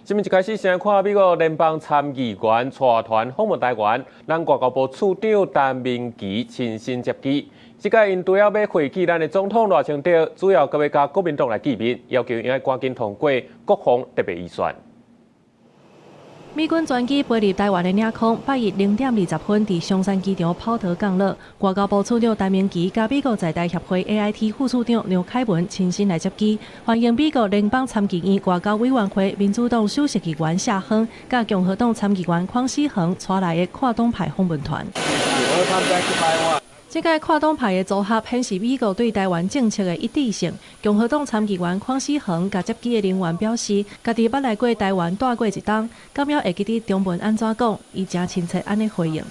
新聞一開始先看美國聯邦參議員帶團訪問台灣，咱外交部處長陳明基親身接機。這屆因除了要會見咱的總統賴清德，主要閣要甲國民黨來見面，要求因要趕緊通過國防特別預算。美軍專機飛入台灣的領空，8日0:20在松山機場拋頭降落。外交部處長陳明基甲美國在台協會 AIT 副處長廖凱文親身來接機，歡迎美國聯邦參議院外交委員會民主黨首席議員謝亨，甲共和黨參議員鄺世紘帶來的跨黨派訪問團。這個跨黨派的組合顯示美國對台灣政策的一致性。共和黨參議員鄺世紘甲接機的人員表示，家己捌來過台灣待過一冬，敢要會記得中文安怎講，伊真親切安尼回應。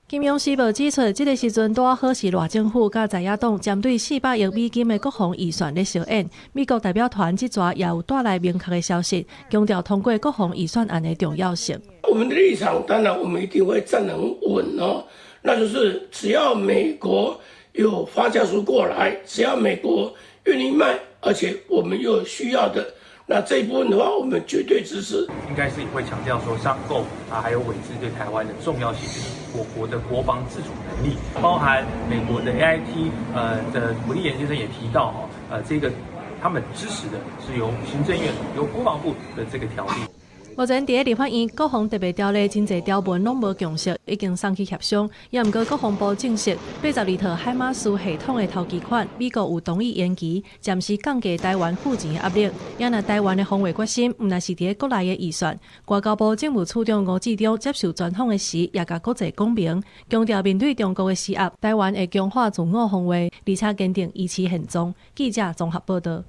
金融時報指出，這個時陣拄好是賴政府甲在野黨針對400億美金的國防預算咧相演。美國代表團這陣也有帶來明確的消息，強調通過國防預算案的重要性。我們的立場，當然我們一定會站得很穩哦。那就是只要美國有發價書過來，只要美國願意賣，而且我們又有需要的，那這一部分的話，我們絕對支持。應該是也會強調說商購還有委制對台灣的重要性，我國的國防自主能力，包含美國的 AIT 的胡立岩先生也提到這個他們支持的是由行政院由國防部的這個條例。目前在立法院國防特別條例真濟條文攏無共識，已經送去協商。也毋過國防部證實，82套海馬斯系統的頭期款，美國有同意延期，暫時降低台灣付錢的壓力。也若台灣的防衛決心，毋但是佇國內的預算。外交部政務處長吳志中接受專訪的時，也甲國際講明，強調面對中國的施壓，台灣會強化自我防衛，而且堅定維持現狀。記者綜合報道。